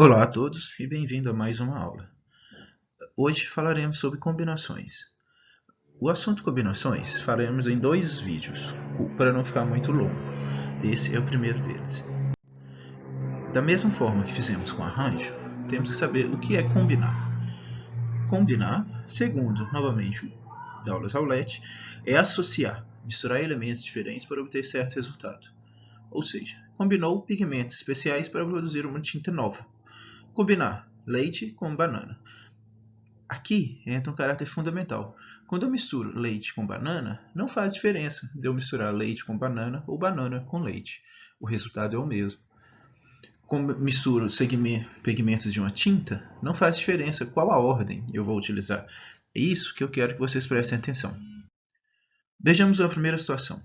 Olá a todos e bem-vindo a mais uma aula. Hoje falaremos sobre combinações. O assunto combinações faremos em dois vídeos, para não ficar muito longo. Esse é o primeiro deles. Da mesma forma que fizemos com arranjo, temos que saber o que é combinar. Combinar, segundo, novamente, Douglas Howlett, é associar, misturar elementos diferentes para obter certo resultado. Ou seja, combinou pigmentos especiais para produzir uma tinta nova. Combinar leite com banana. Aqui entra um caráter fundamental. Quando eu misturo leite com banana, não faz diferença de eu misturar leite com banana ou banana com leite. O resultado é o mesmo. Como eu misturo pigmentos de uma tinta, não faz diferença qual a ordem eu vou utilizar. É isso que eu quero que vocês prestem atenção. Vejamos a primeira situação.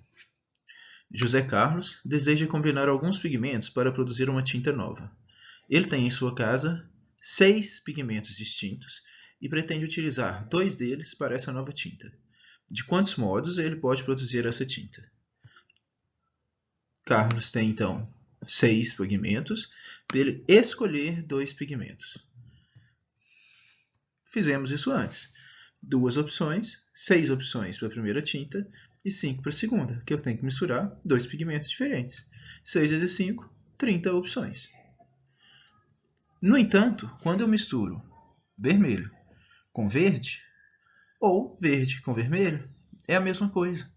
José Carlos deseja combinar alguns pigmentos para produzir uma tinta nova. Ele tem em sua casa 6 pigmentos distintos e pretende utilizar 2 deles para essa nova tinta. De quantos modos ele pode produzir essa tinta? Carlos tem então 6 pigmentos para ele escolher 2 pigmentos. Fizemos isso antes. 2 opções, 6 opções para a primeira tinta e 5 para a segunda, que eu tenho que misturar 2 pigmentos diferentes. 6 vezes 5, 30 opções. No entanto, quando eu misturo vermelho com verde, ou verde com vermelho, é a mesma coisa.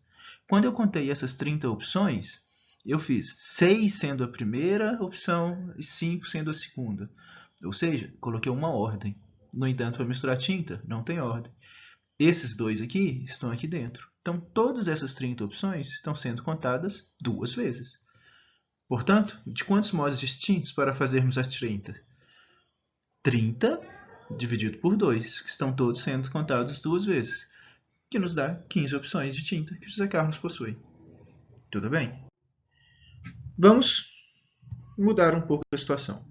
Quando eu contei essas 30 opções, eu fiz 6 sendo a primeira opção e 5 sendo a segunda. Ou seja, coloquei uma ordem. No entanto, para misturar tinta, não tem ordem. Esses dois aqui estão aqui dentro. Então, todas essas 30 opções estão sendo contadas 2 vezes. Portanto, de quantos modos distintos para fazermos as 30? 30 dividido por 2, que estão todos sendo contados 2 vezes, que nos dá 15 opções de tinta que o José Carlos possui. Tudo bem? Vamos mudar um pouco a situação.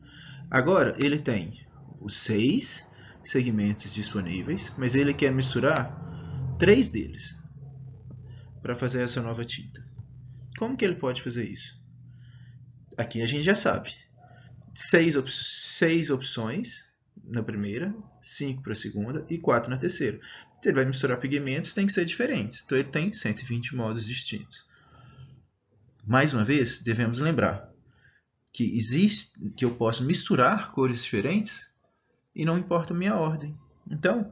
Agora ele tem os 6 segmentos disponíveis, mas ele quer misturar 3 deles para fazer essa nova tinta. Como que ele pode fazer isso? Aqui a gente já sabe. 6 opções na primeira, 5 para a segunda e 4 na terceira. Se ele vai misturar pigmentos, tem que ser diferentes. Então ele tem 120 modos distintos. Mais uma vez, devemos lembrar que eu posso misturar cores diferentes e não importa a minha ordem. Então,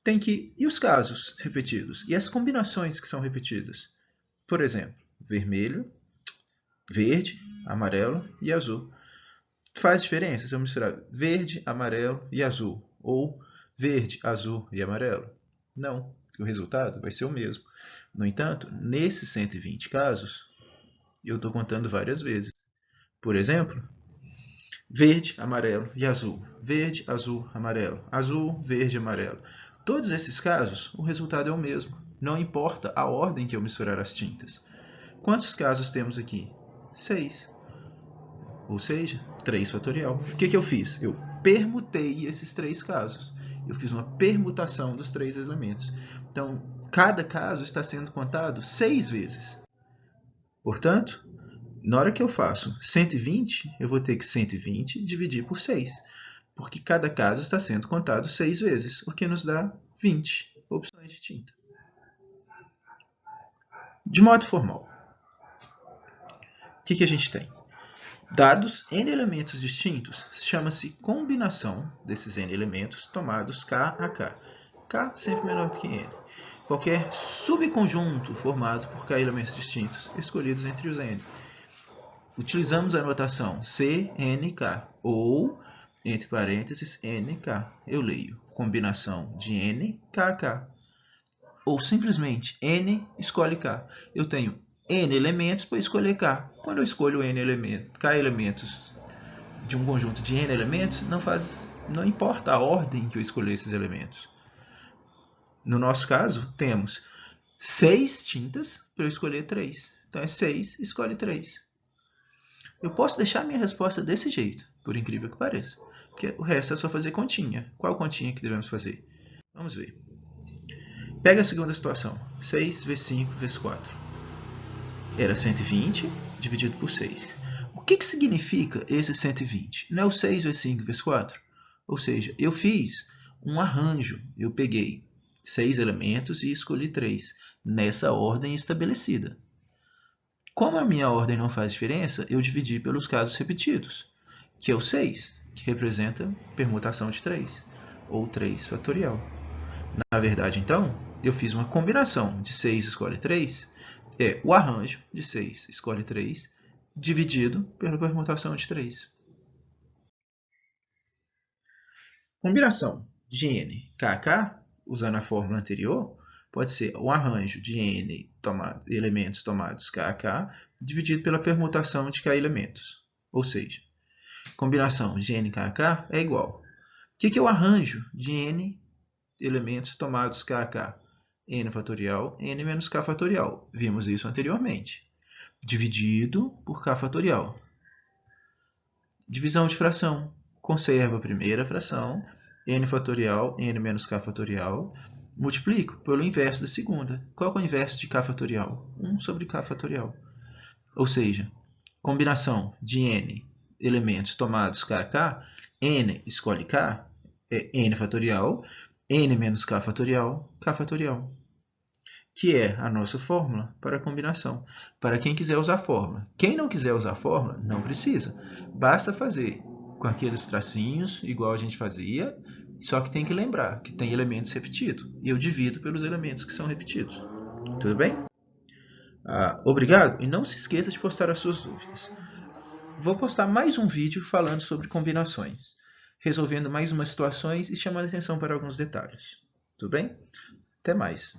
tem que... E os casos repetidos? E as combinações que são repetidas? Por exemplo, vermelho, verde, amarelo e azul. Faz diferença se eu misturar verde, amarelo e azul ou verde, azul e amarelo? Não, o resultado vai ser o mesmo. No entanto, nesses 120 casos, eu estou contando várias vezes. Por exemplo, verde, amarelo e azul. Verde, azul, amarelo. Azul, verde, amarelo. Todos esses casos, o resultado é o mesmo. Não importa a ordem que eu misturar as tintas. Quantos casos temos aqui? 6. Ou seja, 3 fatorial. O que eu fiz? Eu permutei esses 3 casos. Eu fiz uma permutação dos 3 elementos. Então, cada caso está sendo contado 6 vezes. Portanto, na hora que eu faço 120, eu vou ter que 120 dividir por 6. Porque cada caso está sendo contado 6 vezes, o que nos dá 20 opções de tinta. De modo formal, o que a gente tem? Dados n elementos distintos, chama-se combinação desses n elementos tomados K a K. K sempre menor do que n. Qualquer subconjunto formado por K elementos distintos, escolhidos entre os n. Utilizamos a notação CNK, ou, entre parênteses, NK. Eu leio combinação de N, KK. Ou simplesmente N escolhe K. Eu tenho N elementos para escolher K. Quando eu escolho K elementos de um conjunto de N elementos, não importa a ordem que eu escolher esses elementos. No nosso caso, temos 6 tintas para eu escolher 3. Então é 6, escolhe 3. Eu posso deixar minha resposta desse jeito, por incrível que pareça. Porque o resto é só fazer continha. Qual continha que devemos fazer? Vamos ver. Pega a segunda situação. 6 vezes 5 vezes 4. Era 120 dividido por 6. O que significa esse 120? Não é o 6 vezes 5 vezes 4? Ou seja, eu fiz um arranjo. Eu peguei 6 elementos e escolhi 3, nessa ordem estabelecida. Como a minha ordem não faz diferença, eu dividi pelos casos repetidos, que é o 6, que representa permutação de 3, ou 3 fatorial. Na verdade, então, eu fiz uma combinação de 6 escolhe 3, é o arranjo de 6 escolhe 3, dividido pela permutação de 3. Combinação de n kk, usando a fórmula anterior, pode ser o arranjo de n elementos tomados kk dividido pela permutação de k elementos. Ou seja, combinação de n kk é igual. O que é o arranjo de n elementos tomados kk? N fatorial, n menos k fatorial. Vimos isso anteriormente. Dividido por k fatorial. Divisão de fração. Conservo a primeira fração, n fatorial, n menos k fatorial, multiplico pelo inverso da segunda. Qual é o inverso de k fatorial? 1 sobre k fatorial. Ou seja, combinação de n elementos tomados kk, n escolhe k, é n fatorial, n menos k fatorial, que é a nossa fórmula para a combinação. Para quem quiser usar a fórmula. Quem não quiser usar a fórmula, não precisa. Basta fazer com aqueles tracinhos, igual a gente fazia, só que tem que lembrar que tem elementos repetidos. E eu divido pelos elementos que são repetidos. Tudo bem? Obrigado e não se esqueça de postar as suas dúvidas. Vou postar mais um vídeo falando sobre combinações, resolvendo mais umas situações e chamando atenção para alguns detalhes. Tudo bem? Até mais!